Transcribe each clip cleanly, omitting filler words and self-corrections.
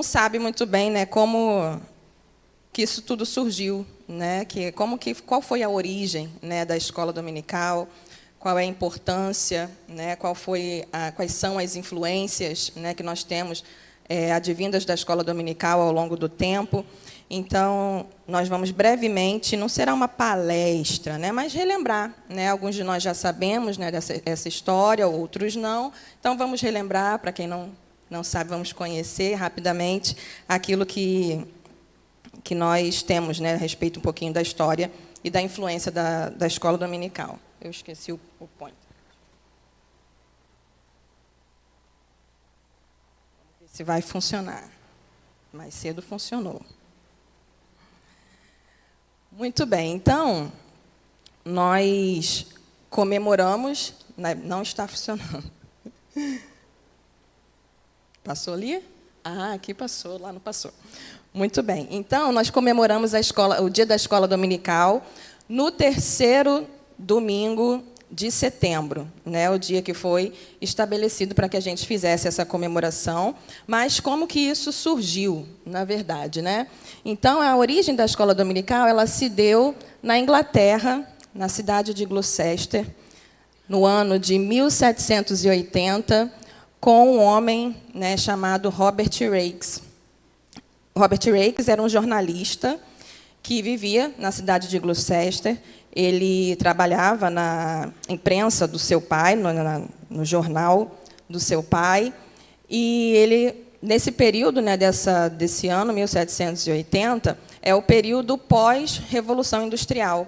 não sabe muito bem, né, como que isso tudo surgiu, né, qual foi a origem, né, da escola dominical, qual é a importância, né, quais são as influências, né, que nós temos advindas da escola dominical ao longo do tempo. Então, nós vamos brevemente, não será uma palestra, né, mas relembrar, né, alguns de nós já sabemos, né, essa história, outros não. Então, vamos relembrar, para quem não sabe, vamos conhecer rapidamente aquilo que nós temos, né, a respeito um pouquinho da história e da influência da escola dominical. Eu esqueci o point. Vamos ver se vai funcionar. Mais cedo funcionou. Muito bem, então, nós comemoramos... Não está funcionando. Passou ali? Ah, aqui passou, lá não passou. Muito bem, então, nós comemoramos o Dia da Escola Dominical no 3º domingo de setembro, né, o dia que foi estabelecido para que a gente fizesse essa comemoração. Mas como que isso surgiu, na verdade, né? Então, a origem da escola dominical, ela se deu na Inglaterra, na cidade de Gloucester, no ano de 1780, com um homem, né, chamado Robert Raikes. Robert Raikes era um jornalista que vivia na cidade de Gloucester. Ele trabalhava na imprensa do seu pai, no jornal do seu pai. E ele, nesse período, né, desse ano, 1780, é o período pós-Revolução Industrial.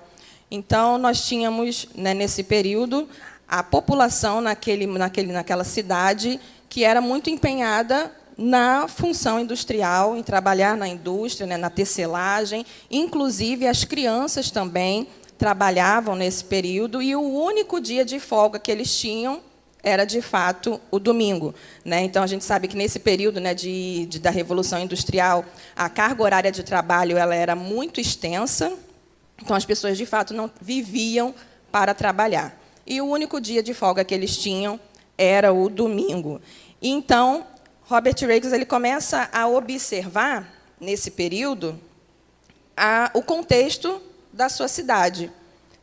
Então, nós tínhamos, né, nesse período, a população naquela cidade que era muito empenhada na função industrial, em trabalhar na indústria, né, na tecelagem. Inclusive, as crianças também trabalhavam nesse período, e o único dia de folga que eles tinham era, de fato, o domingo, né? Então, a gente sabe que, nesse período, né, da Revolução Industrial, a carga horária de trabalho ela era muito extensa. Então, as pessoas, de fato, não viviam para trabalhar. E o único dia de folga que eles tinham era o domingo. E, então, Robert Raikes ele começa a observar, nesse período, o contexto da sua cidade.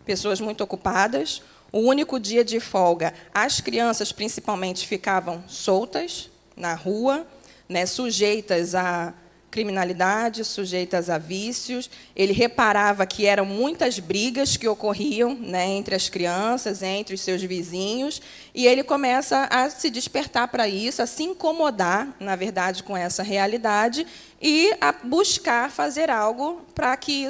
Pessoas muito ocupadas, o único dia de folga, as crianças, principalmente, ficavam soltas na rua, né, sujeitas a criminalidade, sujeitas a vícios. Ele reparava que eram muitas brigas que ocorriam, né, entre as crianças, entre os seus vizinhos, e ele começa a se despertar para isso, a se incomodar, na verdade, com essa realidade, e a buscar fazer algo para que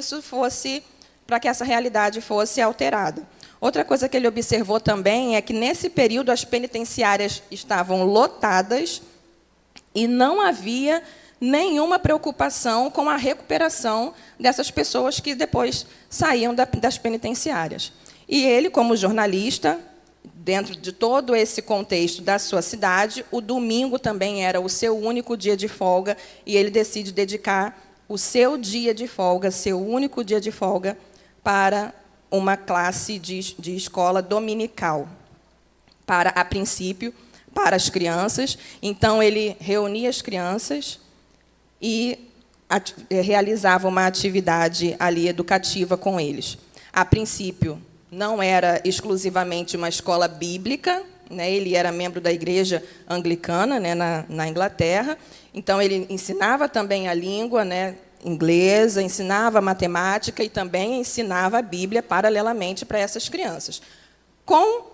essa realidade fosse alterada. Outra coisa que ele observou também é que, nesse período, as penitenciárias estavam lotadas e não havia nenhuma preocupação com a recuperação dessas pessoas que depois saíam das penitenciárias. E ele, como jornalista, dentro de todo esse contexto da sua cidade, o domingo também era o seu único dia de folga, e ele decide dedicar o seu dia de folga, seu único dia de folga, para uma classe de escola dominical, a princípio, para as crianças. Então, ele reunia as crianças e realizava uma atividade ali educativa com eles. A princípio, não era exclusivamente uma escola bíblica, né? Ele era membro da igreja anglicana, né, na Inglaterra. Então, ele ensinava também a língua, né, inglesa, ensinava matemática e também ensinava a Bíblia paralelamente para essas crianças. Com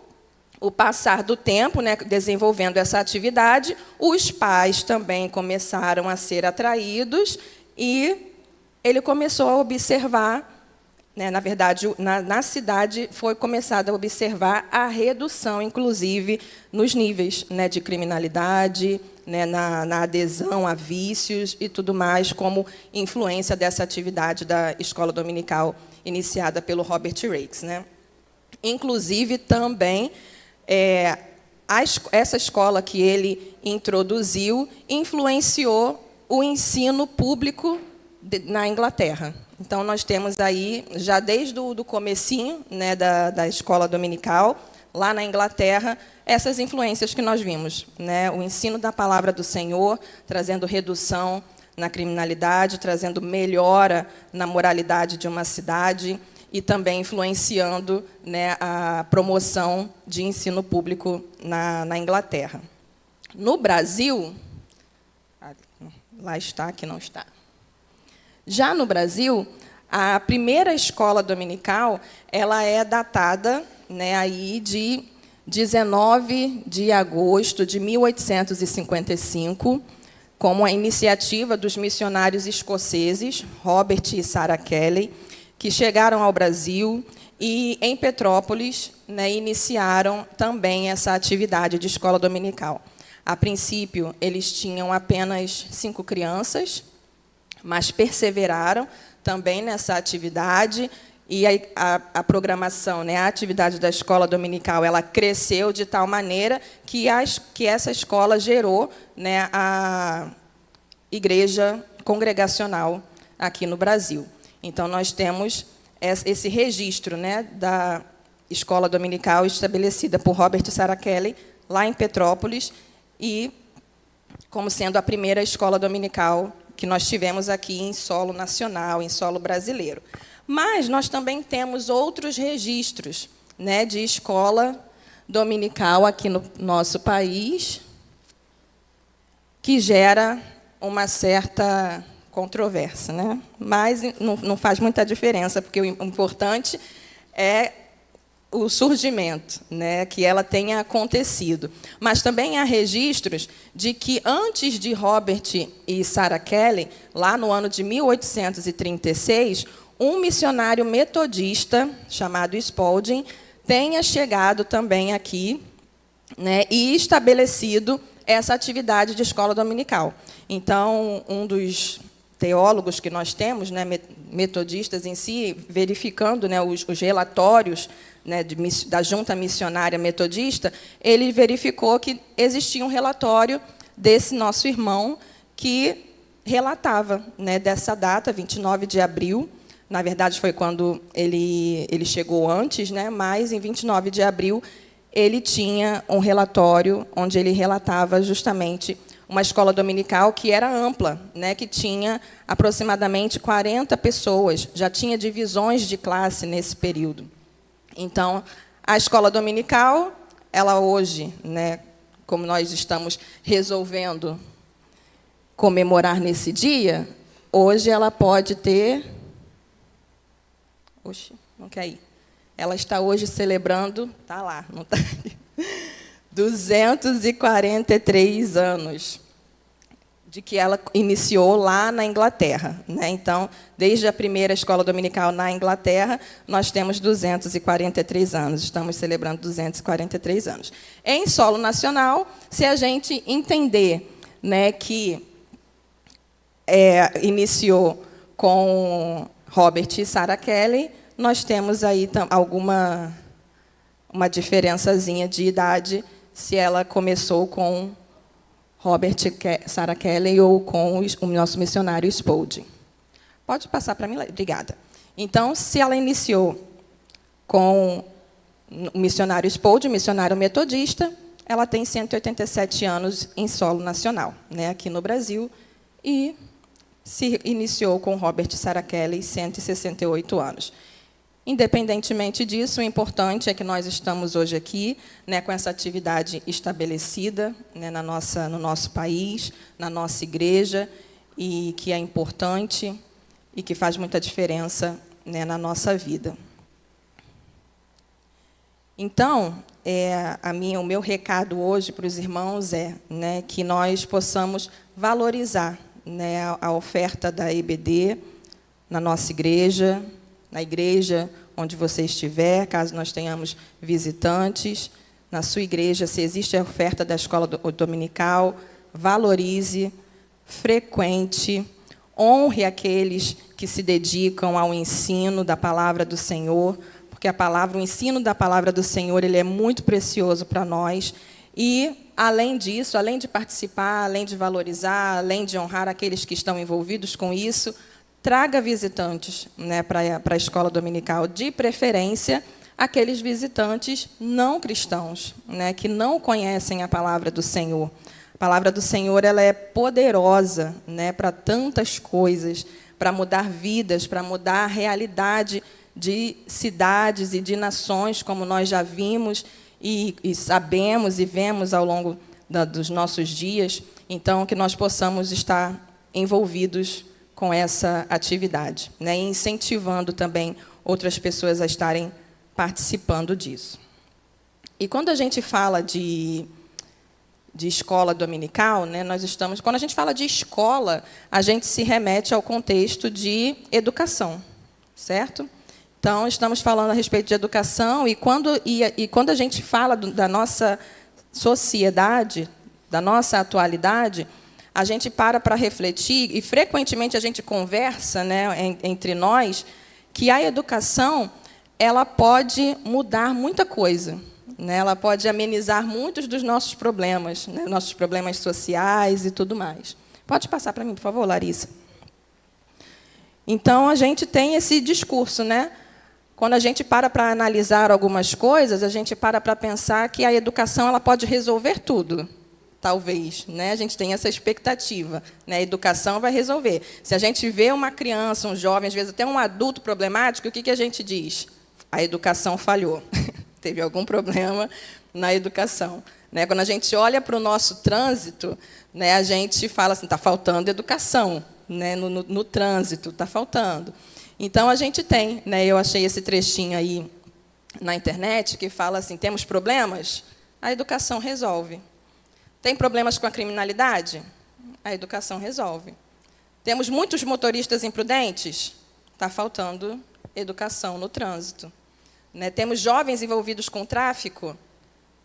o passar do tempo, né, desenvolvendo essa atividade, os pais também começaram a ser atraídos, e ele começou a observar, né, na verdade, na cidade foi começada a observar a redução, inclusive, nos níveis, né, de criminalidade, né, na adesão a vícios e tudo mais, como influência dessa atividade da escola dominical iniciada pelo Robert Raikes, né? Inclusive, também, essa escola que ele introduziu influenciou o ensino público na Inglaterra. Então, nós temos aí, já desde o comecinho, né, da escola dominical, lá na Inglaterra, essas influências que nós vimos, né? O ensino da palavra do Senhor, trazendo redução na criminalidade, trazendo melhora na moralidade de uma cidade e também influenciando, né, a promoção de ensino público na Inglaterra. No Brasil, lá está, aqui não está. Já no Brasil, a primeira escola dominical ela é datada, né, aí de 19 de agosto de 1855, como a iniciativa dos missionários escoceses, Robert e Sarah Kelly, que chegaram ao Brasil e, em Petrópolis, né, iniciaram também essa atividade de escola dominical. A princípio, eles tinham apenas 5 crianças, mas perseveraram também nessa atividade, e a programação, né, a atividade da escola dominical, ela cresceu de tal maneira que essa escola gerou, né, a igreja congregacional aqui no Brasil. Então, nós temos esse registro, né, da escola dominical estabelecida por Robert e Sarah Kelly, lá em Petrópolis, e como sendo a primeira escola dominical que nós tivemos aqui em solo nacional, em solo brasileiro. Mas nós também temos outros registros, né, de escola dominical aqui no nosso país, que gera uma certa controvérsia, né? Mas não faz muita diferença, porque o importante é o surgimento, né, que ela tenha acontecido. Mas também há registros de que, antes de Robert e Sarah Kelly, lá no ano de 1836, um missionário metodista, chamado Spalding, tenha chegado também aqui, né, e estabelecido essa atividade de escola dominical. Então, um dos teólogos que nós temos, né, metodistas em si, verificando, né, os relatórios, né, da Junta Missionária Metodista, ele verificou que existia um relatório desse nosso irmão que relatava, né, dessa data, 29 de abril. Na verdade, foi quando ele chegou antes, né, mas, em 29 de abril, ele tinha um relatório onde ele relatava justamente uma escola dominical que era ampla, né, que tinha aproximadamente 40 pessoas, já tinha divisões de classe nesse período. Então, a escola dominical, ela hoje, né, como nós estamos resolvendo comemorar nesse dia, hoje ela pode ter... Oxe, não quer ir. Ela está hoje celebrando... Está lá, não está aqui. 243 anos de que ela iniciou lá na Inglaterra, né? Então, desde a primeira escola dominical na Inglaterra, nós temos 243 anos, estamos celebrando 243 anos. Em solo nacional, se a gente entender, né, que iniciou com Robert e Sarah Kelly, nós temos aí uma diferençazinha de idade, se ela começou com Robert e Sarah Kelly ou com o nosso missionário Spalding. Pode passar para mim? Obrigada. Então, se ela iniciou com o missionário Spalding, missionário metodista, ela tem 187 anos em solo nacional, né, aqui no Brasil, e se iniciou com Robert e Sarah Kelly, 168 anos. Independentemente disso, o importante é que nós estamos hoje aqui, né, com essa atividade estabelecida, né, no nosso país, na nossa igreja, e que é importante e que faz muita diferença, né, na nossa vida. Então, o meu recado hoje para os irmãos é, né, que nós possamos valorizar, né, a oferta da EBD na nossa igreja, na igreja onde você estiver, caso nós tenhamos visitantes, na sua igreja, se existe a oferta da escola dominical, valorize, frequente, honre aqueles que se dedicam ao ensino da palavra do Senhor, porque o ensino da palavra do Senhor, ele é muito precioso para nós. E, além disso, além de participar, além de valorizar, além de honrar aqueles que estão envolvidos com isso, traga visitantes, né, para a escola dominical, de preferência aqueles visitantes não cristãos, né, que não conhecem a palavra do Senhor. A palavra do Senhor, ela é poderosa, né, para tantas coisas, para mudar vidas, para mudar a realidade de cidades e de nações, como nós já vimos e sabemos e vemos ao longo dos nossos dias. Então, que nós possamos estar envolvidos com essa atividade, né, e incentivando também outras pessoas a estarem participando disso. E quando a gente fala de escola dominical, né, quando a gente fala de escola, a gente se remete ao contexto de educação, certo? Então, estamos falando a respeito de educação, e quando a gente fala da nossa sociedade, da nossa atualidade, a gente para refletir, e frequentemente a gente conversa, né, entre nós, que a educação ela pode mudar muita coisa, né? Ela pode amenizar muitos dos nossos problemas, né? Nossos problemas sociais e tudo mais. Pode passar para mim, por favor, Larissa? Então, a gente tem esse discurso, né? Quando a gente para analisar algumas coisas, a gente para pensar que a educação ela pode resolver tudo. Talvez, né? A gente tem essa expectativa, né? A educação vai resolver. Se a gente vê uma criança, um jovem, às vezes até um adulto problemático, o que a gente diz? A educação falhou. Teve algum problema na educação, né? Quando a gente olha para o nosso trânsito, né, a gente fala assim, está faltando educação, né, no trânsito, está faltando. Então, a gente tem, né, eu achei esse trechinho aí na internet que fala assim, temos problemas? A educação resolve. Tem problemas com a criminalidade? A educação resolve. Temos muitos motoristas imprudentes? Está faltando educação no trânsito. Né? Temos jovens envolvidos com tráfico?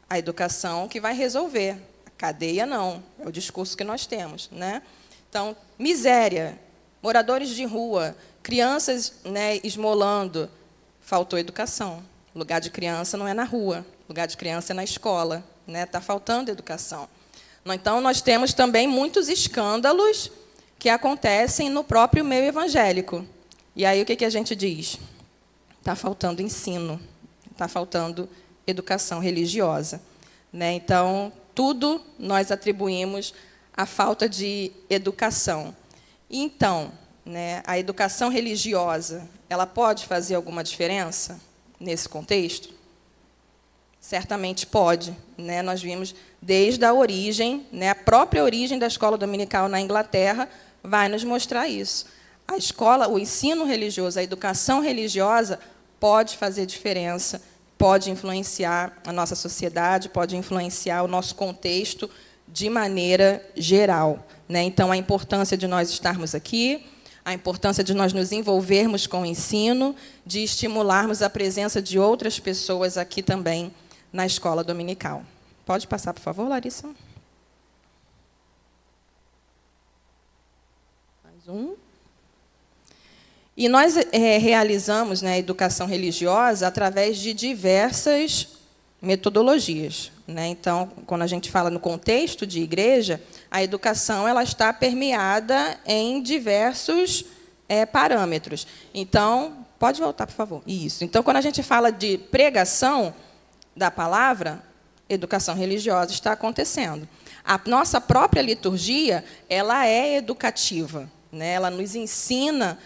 A educação que vai resolver. A cadeia, não. É o discurso que nós temos. Né? Então, miséria, moradores de rua, crianças, né, esmolando. Faltou educação. Lugar de criança não é na rua. Lugar de criança é na escola. Né? Está faltando educação. Então, nós temos também muitos escândalos que acontecem no próprio meio evangélico. E aí, o que a gente diz? Está faltando ensino, está faltando educação religiosa. Né? Então, tudo nós atribuímos à falta de educação. Então, né, a educação religiosa, ela pode fazer alguma diferença nesse contexto? Certamente pode. Né? Nós vimos desde a origem, né, a própria origem da escola dominical na Inglaterra vai nos mostrar isso. A escola, o ensino religioso, a educação religiosa pode fazer diferença, pode influenciar a nossa sociedade, pode influenciar o nosso contexto de maneira geral. Né? Então, a importância de nós estarmos aqui, a importância de nós nos envolvermos com o ensino, de estimularmos a presença de outras pessoas aqui também na escola dominical. Pode passar, por favor, Larissa? Mais um. E nós realizamos, né, a educação religiosa através de diversas metodologias. Né? Então, quando a gente fala no contexto de igreja, a educação ela está permeada em diversos parâmetros. Então, pode voltar, por favor. Isso. Então, quando a gente fala de pregação da palavra, educação religiosa está acontecendo. A nossa própria liturgia ela é educativa. Né? Ela nos ensina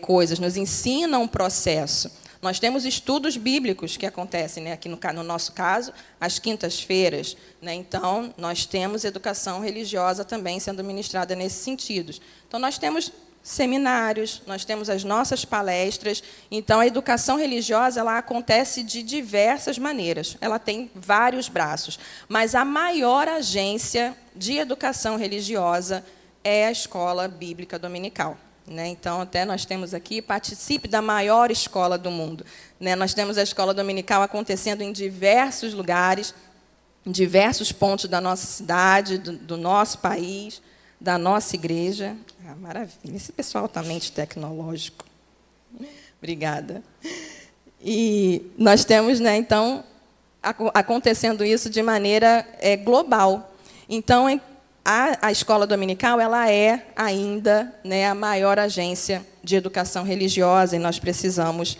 coisas, nos ensina um processo. Nós temos estudos bíblicos que acontecem, né, aqui no nosso caso, às quintas-feiras. Né? Então, nós temos educação religiosa também sendo ministrada nesses sentidos. Então, nós temos seminários, nós temos as nossas palestras. Então, a educação religiosa ela acontece de diversas maneiras. Ela tem vários braços. Mas a maior agência de educação religiosa é a escola bíblica dominical. Né? Então, até nós temos aqui, participe da maior escola do mundo. Né? Nós temos a escola dominical acontecendo em diversos lugares, em diversos pontos da nossa cidade, do nosso país, da nossa igreja. Ah, maravilha, esse pessoal está mente tecnológico. Obrigada. E nós temos, né, então, acontecendo isso de maneira global. Então, a escola dominical ela é ainda, né, a maior agência de educação religiosa e nós precisamos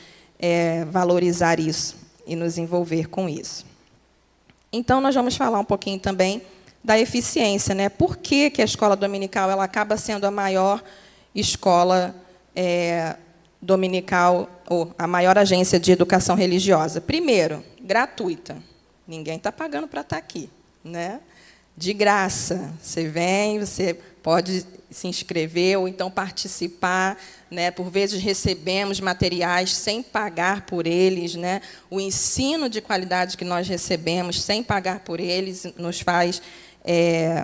valorizar isso e nos envolver com isso. Então, nós vamos falar um pouquinho também da eficiência, né? Por que que a escola dominical ela acaba sendo a maior escola dominical, ou a maior agência de educação religiosa? Primeiro, gratuita. Ninguém está pagando para estar aqui, né? De graça. Você vem, você pode se inscrever ou então participar, né? Por vezes recebemos materiais sem pagar por eles, né? O ensino de qualidade que nós recebemos sem pagar por eles nos faz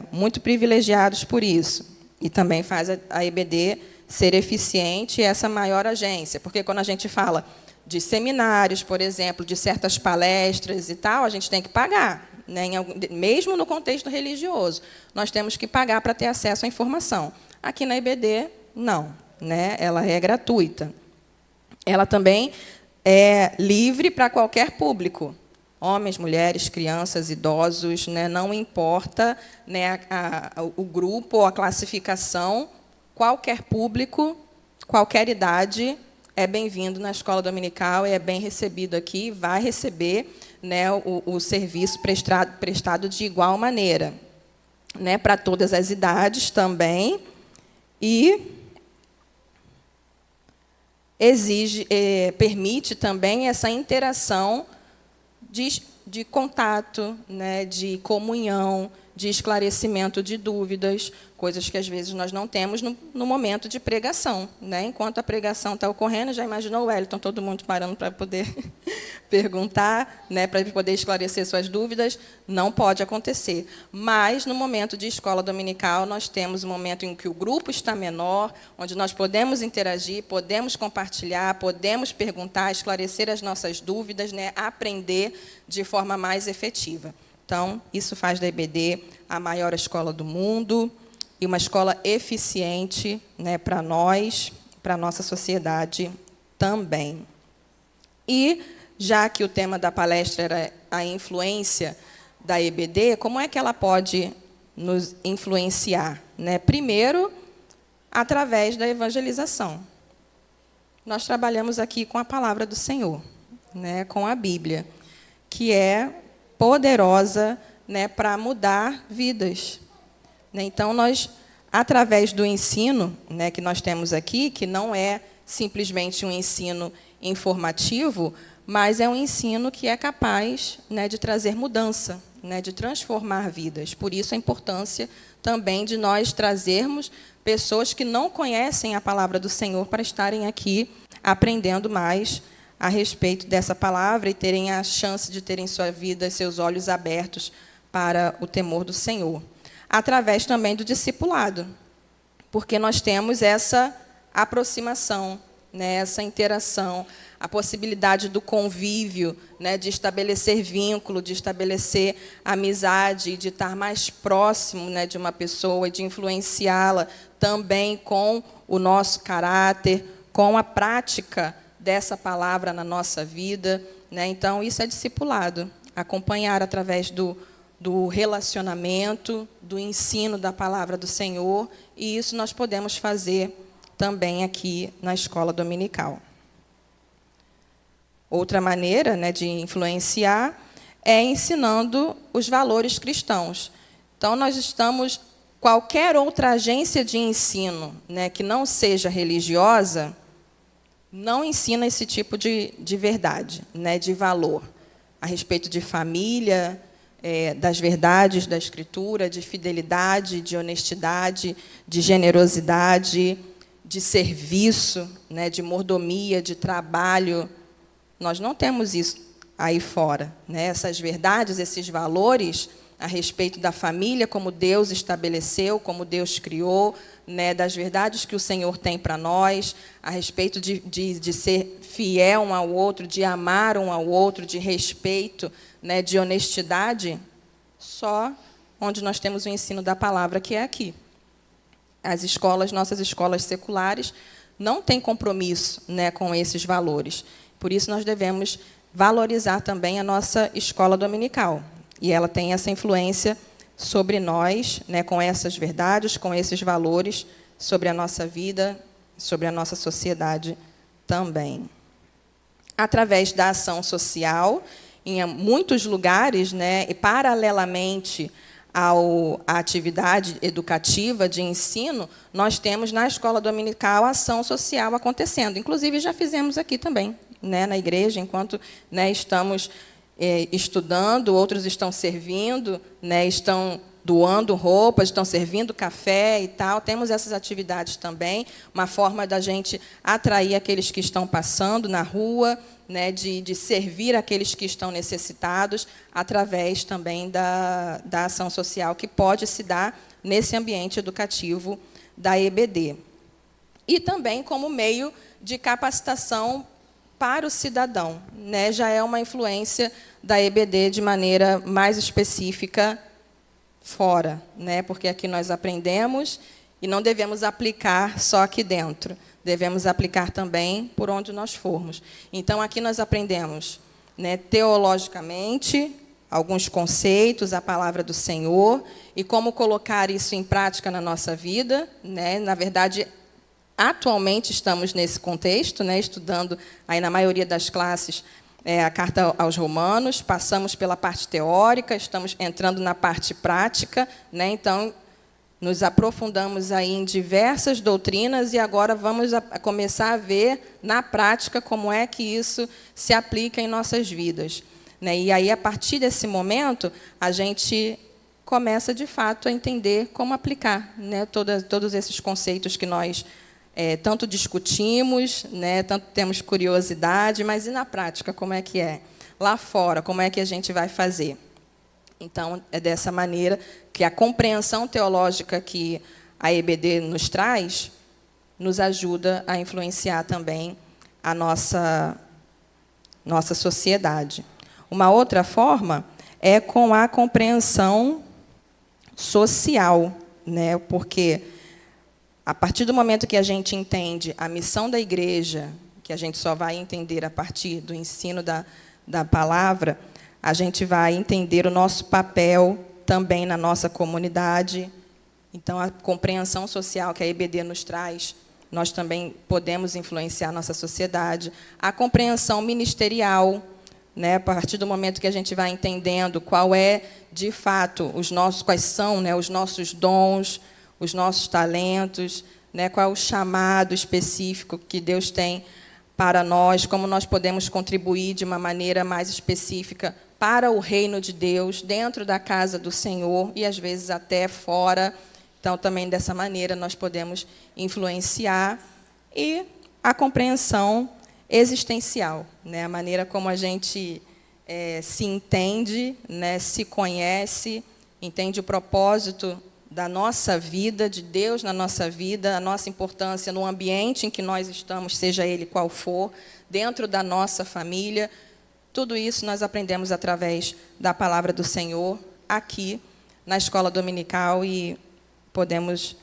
muito privilegiados por isso. E também faz a EBD ser eficiente e essa maior agência. Porque quando a gente fala de seminários, por exemplo, de certas palestras e tal, a gente tem que pagar, né? Mesmo no contexto religioso, nós temos que pagar para ter acesso à informação. Aqui na EBD, não, né? Ela é gratuita. Ela também é livre para qualquer público, homens, mulheres, crianças, idosos, né? Não importa, né, o grupo ou a classificação, qualquer público, qualquer idade é bem-vindo na escola dominical, é bem recebido aqui, vai receber, né, o serviço prestado de igual maneira, né, para todas as idades também, e permite também essa interação de contato, né, de comunhão, de esclarecimento de dúvidas, coisas que, às vezes, nós não temos no momento de pregação, né? Enquanto a pregação está ocorrendo, já imaginou o Wellington, todo mundo parando para poder perguntar, né, para poder esclarecer suas dúvidas? Não pode acontecer. Mas, no momento de escola dominical, nós temos um momento em que o grupo está menor, onde nós podemos interagir, podemos compartilhar, podemos perguntar, esclarecer as nossas dúvidas, né, aprender de forma mais efetiva. Então, isso faz da EBD a maior escola do mundo e uma escola eficiente, né, para nós, para a nossa sociedade também. E, já que o tema da palestra era a influência da EBD, como é que ela pode nos influenciar, né? Primeiro, através da evangelização. Nós trabalhamos aqui com a palavra do Senhor, né, com a Bíblia, que é poderosa, né, para mudar vidas. Então, nós, através do ensino, né, que nós temos aqui, que não é simplesmente um ensino informativo, mas é um ensino que é capaz, né, de trazer mudança, né, de transformar vidas. Por isso, a importância também de nós trazermos pessoas que não conhecem a palavra do Senhor para estarem aqui aprendendo mais a respeito dessa palavra e terem a chance de terem sua vida, seus olhos abertos para o temor do Senhor. Através também do discipulado, porque nós temos essa aproximação, né, essa interação, a possibilidade do convívio, né, de estabelecer vínculo, de estabelecer amizade, de estar mais próximo, né, de uma pessoa, de influenciá-la também com o nosso caráter, com a prática dessa palavra na nossa vida, né? Então, isso é discipulado, acompanhar através do relacionamento, do ensino da palavra do Senhor, e isso nós podemos fazer também aqui na escola dominical. Outra maneira, né, de influenciar é ensinando os valores cristãos. Então, nós estamos... Qualquer outra agência de ensino, né, que não seja religiosa, não ensina esse tipo de verdade, né, de valor, a respeito de família, das verdades da Escritura, de fidelidade, de honestidade, de generosidade, de serviço, né, de mordomia, de trabalho. Nós não temos isso aí fora, né? Essas verdades, esses valores a respeito da família, como Deus estabeleceu, como Deus criou, né, das verdades que o Senhor tem para nós, a respeito de ser fiel um ao outro, de amar um ao outro, de respeito, né, de honestidade, só onde nós temos o ensino da palavra, que é aqui. As escolas, nossas escolas seculares, não têm compromisso, né, com esses valores. Por isso, nós devemos valorizar também a nossa escola dominical. E ela tem essa influência sobre nós, né, com essas verdades, com esses valores, sobre a nossa vida, sobre a nossa sociedade também. Através da ação social, em muitos lugares, né, e paralelamente à atividade educativa de ensino, nós temos na escola dominical ação social acontecendo. Inclusive, já fizemos aqui também, né, na igreja, enquanto, né, estamos estudando, outros estão servindo, né, estão doando roupas, estão servindo café e tal. Temos essas atividades também, uma forma da gente atrair aqueles que estão passando na rua, né, de servir aqueles que estão necessitados, através também da ação social que pode se dar nesse ambiente educativo da EBD. E também como meio de capacitação para o cidadão, né, já é uma influência da EBD de maneira mais específica fora, né, porque aqui nós aprendemos e não devemos aplicar só aqui dentro, devemos aplicar também por onde nós formos. Então, aqui nós aprendemos, né, teologicamente, alguns conceitos, a palavra do Senhor, e como colocar isso em prática na nossa vida, né. Na verdade, atualmente estamos nesse contexto, né, estudando aí na maioria das classes a carta aos Romanos, passamos pela parte teórica, estamos entrando na parte prática, né, então nos aprofundamos aí em diversas doutrinas e agora vamos começar a ver na prática como é que isso se aplica em nossas vidas, né. E aí, a partir desse momento, a gente começa, de fato, a entender como aplicar, né, todos esses conceitos que nós tanto discutimos, né, tanto temos curiosidade, mas e na prática, como é que é? Lá fora, como é que a gente vai fazer? Então, é dessa maneira que a compreensão teológica que a EBD nos traz, nos ajuda a influenciar também a nossa sociedade. Uma outra forma é com a compreensão social, né, porque a partir do momento que a gente entende a missão da igreja, que a gente só vai entender a partir do ensino da palavra, a gente vai entender o nosso papel também na nossa comunidade. Então, a compreensão social que a EBD nos traz, nós também podemos influenciar a nossa sociedade. A compreensão ministerial, né, a partir do momento que a gente vai entendendo qual é, de fato, quais são, né, os nossos dons, os nossos talentos, né, qual é o chamado específico que Deus tem para nós, como nós podemos contribuir de uma maneira mais específica para o reino de Deus, dentro da casa do Senhor e, às vezes, até fora. Então, também, dessa maneira, nós podemos influenciar. E a compreensão existencial, né, a maneira como a gente se entende, né, se conhece, entende o propósito da nossa vida, de Deus na nossa vida, a nossa importância no ambiente em que nós estamos, seja ele qual for, dentro da nossa família. Tudo isso nós aprendemos através da palavra do Senhor, aqui na escola dominical, e podemos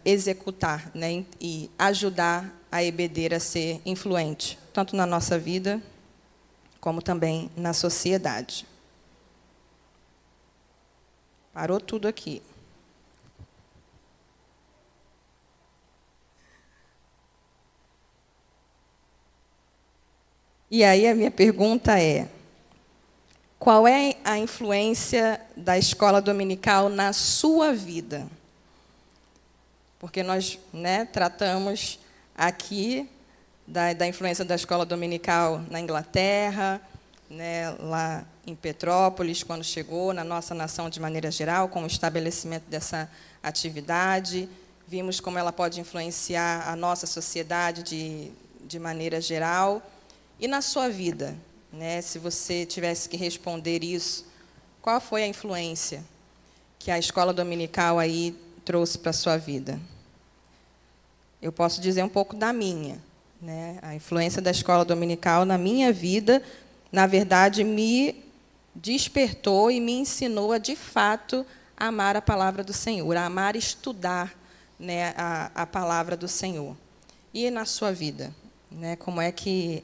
executar, né, e ajudar a EBD a ser influente, tanto na nossa vida, como também na sociedade. Parou tudo aqui. E aí a minha pergunta é: qual é a influência da escola dominical na sua vida? Porque nós, né, tratamos aqui da influência da escola dominical na Inglaterra, né, lá em Petrópolis, quando chegou, na nossa nação de maneira geral, com o estabelecimento dessa atividade. Vimos como ela pode influenciar a nossa sociedade de maneira geral. E na sua vida, né, se você tivesse que responder isso, qual foi a influência que a escola dominical aí trouxe para a sua vida? Eu posso dizer um pouco da minha, né? A influência da escola dominical na minha vida, na verdade, me despertou e me ensinou a, de fato, amar a palavra do Senhor, a amar estudar, né, a palavra do Senhor. E na sua vida, né, como é que...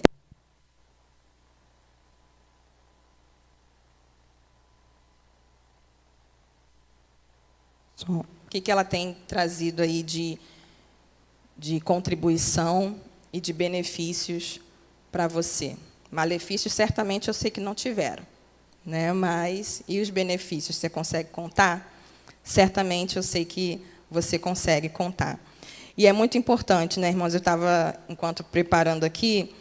O que ela tem trazido aí de contribuição e de benefícios para você? Malefícios, certamente, eu sei que não tiveram, né? Mas e os benefícios, você consegue contar? Certamente eu sei que você consegue contar. E é muito importante, né, irmãos? Eu estava, enquanto preparando aqui,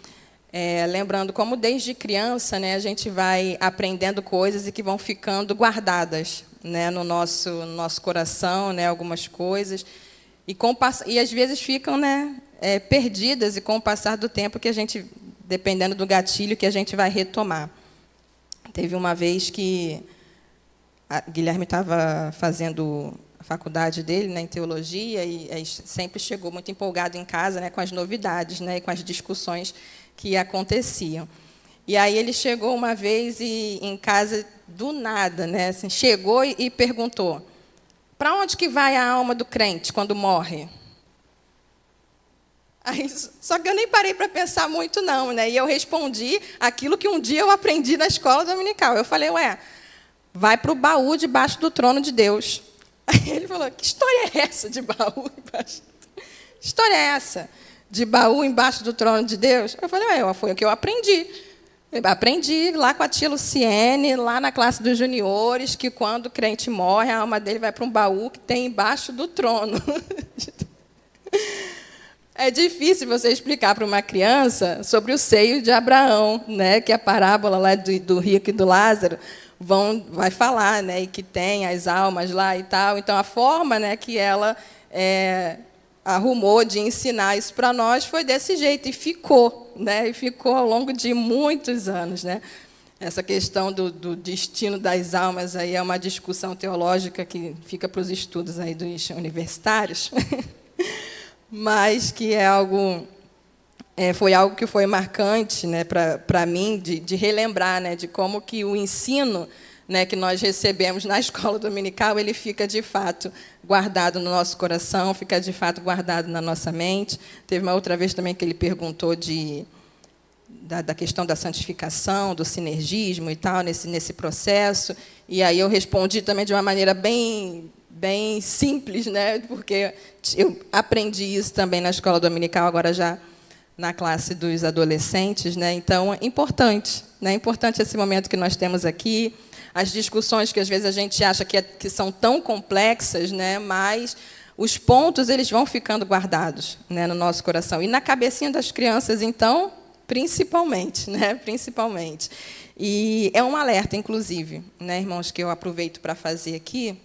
lembrando como desde criança, né, a gente vai aprendendo coisas e que vão ficando guardadas, né, no nosso coração, né, algumas coisas, e às vezes ficam, né, perdidas, e com o passar do tempo que a gente, dependendo do gatilho, que a gente vai retomar. Teve uma vez que Guilherme estava fazendo a faculdade dele, né, em teologia, e sempre chegou muito empolgado em casa, né, com as novidades, né, e com as discussões que aconteciam. E aí ele chegou uma vez em casa do nada, né, assim, chegou e perguntou: para onde que vai a alma do crente quando morre? Aí, só que eu nem parei para pensar muito, não, né? E eu respondi aquilo que um dia eu aprendi na escola dominical. Eu falei: vai para o baú debaixo do trono de Deus. Aí ele falou: que história é essa de baú embaixo? Que história é essa de baú embaixo do trono de Deus? Eu falei: foi o que eu aprendi. Eu aprendi lá com a tia Luciene, lá na classe dos juniores, que quando o crente morre, a alma dele vai para um baú que tem embaixo do trono. É difícil você explicar para uma criança sobre o seio de Abraão, né, que a parábola lá do rico e do Lázaro vai falar, né, e que tem as almas lá e tal. Então, a forma, né, que ela arrumou de ensinar isso para nós foi desse jeito, e ficou, né, e ficou ao longo de muitos anos, né. Essa questão do destino das almas aí é uma discussão teológica que fica para os estudos aí dos universitários. Mas que foi algo que foi marcante, né, para mim, de relembrar, né, de como que o ensino, né, que nós recebemos na escola dominical, ele fica, de fato, guardado no nosso coração, fica, de fato, guardado na nossa mente. Teve uma outra vez também que ele perguntou da questão da santificação, do sinergismo e tal, nesse processo, e aí eu respondi também de uma maneira bem simples, né? Porque eu aprendi isso também na escola dominical, agora já na classe dos adolescentes, né? Então, é importante, né? É importante esse momento que nós temos aqui, as discussões que às vezes a gente acha que são tão complexas, né? Mas os pontos eles vão ficando guardados, né, no nosso coração, e na cabecinha das crianças, então, principalmente, né? Principalmente. E é um alerta, inclusive, né, irmãos, que eu aproveito para fazer aqui,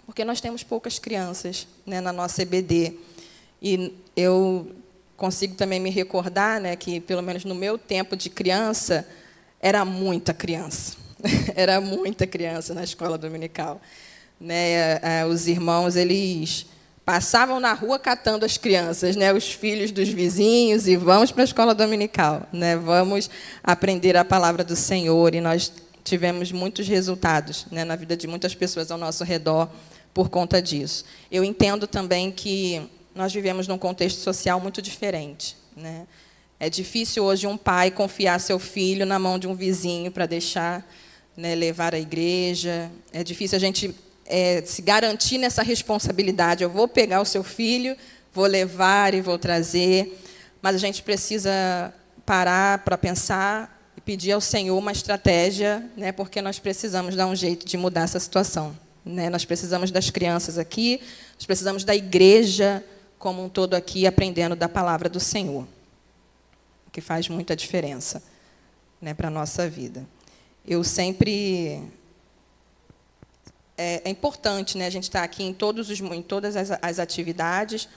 porque nós temos poucas crianças, né, na nossa EBD. E eu consigo também me recordar, né, que, pelo menos no meu tempo de criança, era muita criança. Era muita criança na escola dominical. Né, os irmãos, eles passavam na rua catando as crianças, né, os filhos dos vizinhos, e vamos para a escola dominical, né, vamos aprender a palavra do Senhor. E nós tivemos muitos resultados, né, na vida de muitas pessoas ao nosso redor, por conta disso. Eu entendo também que nós vivemos num contexto social muito diferente, né? É difícil hoje um pai confiar seu filho na mão de um vizinho para deixar, né, levar à igreja. É difícil a gente se garantir nessa responsabilidade. Eu vou pegar o seu filho, vou levar e vou trazer, mas a gente precisa parar para pensar e pedir ao Senhor uma estratégia, né, porque nós precisamos dar um jeito de mudar essa situação. Né, nós precisamos das crianças aqui, nós precisamos da igreja como um todo aqui, aprendendo da palavra do Senhor, que faz muita diferença, né, para a nossa vida. Eu sempre... É importante, né, a gente estar aqui em todas as atividades.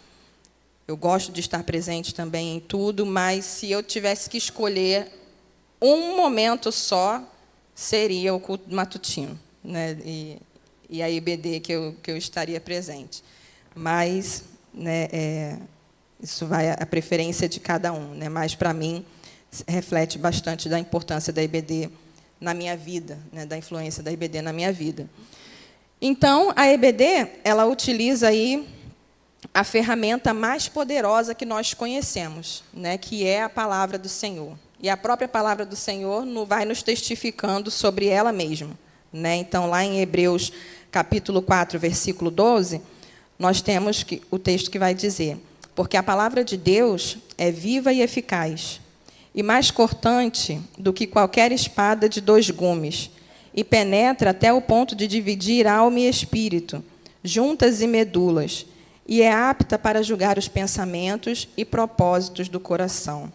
Eu gosto de estar presente também em tudo, mas se eu tivesse que escolher um momento só, seria o culto matutino, né, e a IBD que eu estaria presente. Mas, né, isso vai à preferência de cada um, né, mas, para mim, reflete bastante da importância da IBD na minha vida, né, da influência da IBD na minha vida. Então, a EBD, ela utiliza aí a ferramenta mais poderosa que nós conhecemos, né, que é a palavra do Senhor. E a própria palavra do Senhor vai nos testificando sobre ela mesma, né? Então, lá em Hebreus, capítulo 4, versículo 12, nós temos o texto que vai dizer: porque a palavra de Deus é viva e eficaz, e mais cortante do que qualquer espada de 2 gumes, e penetra até o ponto de dividir alma e espírito, juntas e medulas, e é apta para julgar os pensamentos e propósitos do coração.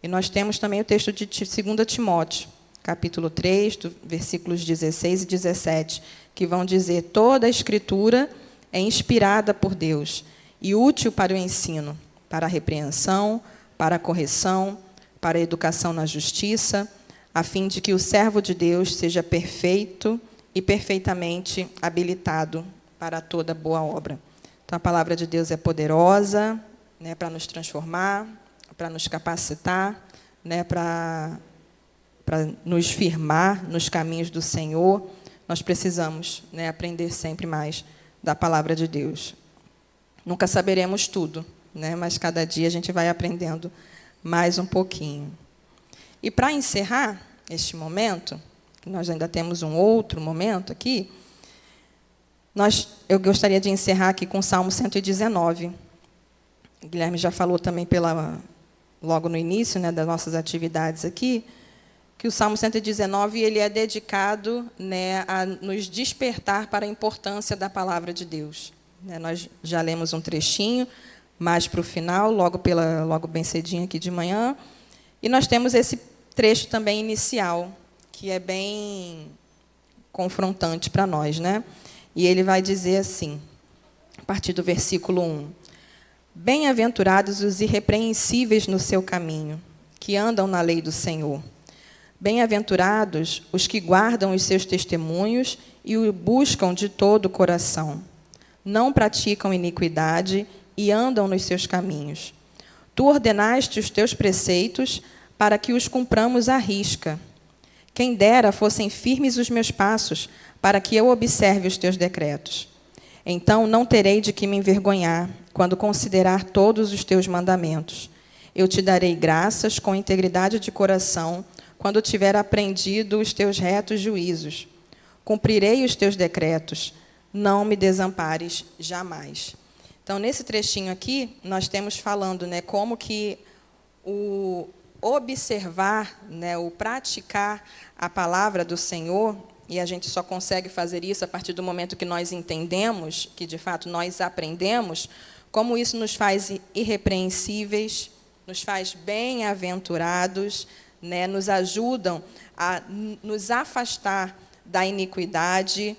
E nós temos também o texto de 2 Timóteo, capítulo 3, versículos 16 e 17, que vão dizer: toda a Escritura é inspirada por Deus e útil para o ensino, para a repreensão, para a correção, para a educação na justiça, a fim de que o servo de Deus seja perfeito e perfeitamente habilitado para toda boa obra. Então, a palavra de Deus é poderosa, né, para nos transformar, para nos capacitar, né, para nos firmar nos caminhos do Senhor. Nós precisamos, né, aprender sempre mais da palavra de Deus. Nunca saberemos tudo, né, mas cada dia a gente vai aprendendo mais um pouquinho. E para encerrar este momento, nós ainda temos um outro momento aqui, eu gostaria de encerrar aqui com o Salmo 119. O Guilherme já falou também logo no início, né, das nossas atividades aqui, que o Salmo 119 ele é dedicado, né, a nos despertar para a importância da palavra de Deus. Nós já lemos um trechinho, mais para o final, logo bem cedinho aqui de manhã, e nós temos esse trecho também inicial, que é bem confrontante para nós, né? E ele vai dizer assim, a partir do versículo 1: bem-aventurados os irrepreensíveis no seu caminho, que andam na lei do Senhor. Bem-aventurados os que guardam os seus testemunhos e o buscam de todo o coração. Não praticam iniquidade e andam nos seus caminhos. Tu ordenaste os teus preceitos para que os cumpramos à risca. Quem dera fossem firmes os meus passos, para que eu observe os teus decretos. Então não terei de que me envergonhar, quando considerar todos os teus mandamentos. Eu te darei graças com integridade de coração, quando tiver aprendido os teus retos juízos. Cumprirei os teus decretos, não me desampares jamais. Então, nesse trechinho aqui, nós temos falando, né, como que o observar, né, o praticar a palavra do Senhor, e a gente só consegue fazer isso a partir do momento que nós entendemos, que, de fato, nós aprendemos, como isso nos faz irrepreensíveis, nos faz bem-aventurados, né, nos ajudam a nos afastar da iniquidade,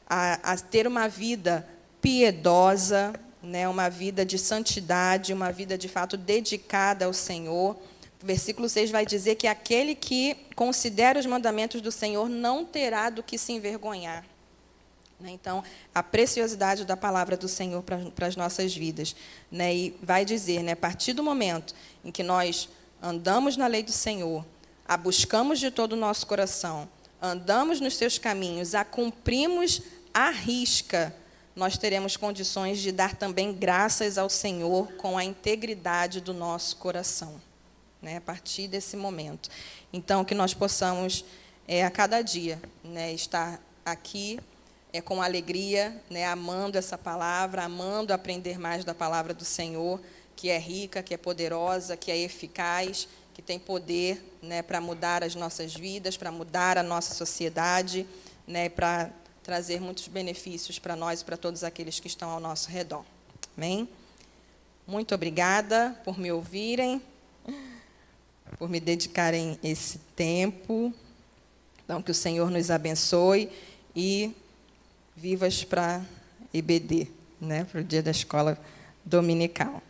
a ter uma vida piedosa, né, uma vida de santidade, uma vida, de fato, dedicada ao Senhor. O versículo 6 vai dizer que aquele que considera os mandamentos do Senhor não terá do que se envergonhar. Então, a preciosidade da palavra do Senhor para as nossas vidas. E vai dizer, a partir do momento em que nós andamos na lei do Senhor, a buscamos de todo o nosso coração, andamos nos seus caminhos, a cumprimos à risca, nós teremos condições de dar também graças ao Senhor com a integridade do nosso coração. A partir desse momento. Então, que nós possamos, a cada dia, estar aqui com alegria, amando essa palavra, amando aprender mais da palavra do Senhor, que é rica, que é poderosa, que é eficaz, que tem poder, para mudar as nossas vidas, para mudar a nossa sociedade, para trazer muitos benefícios para nós e para todos aqueles que estão ao nosso redor. Amém? Muito obrigada por me ouvirem, por me dedicarem esse tempo. Então, que o Senhor nos abençoe e vivas para EBD, para o dia da escola dominical.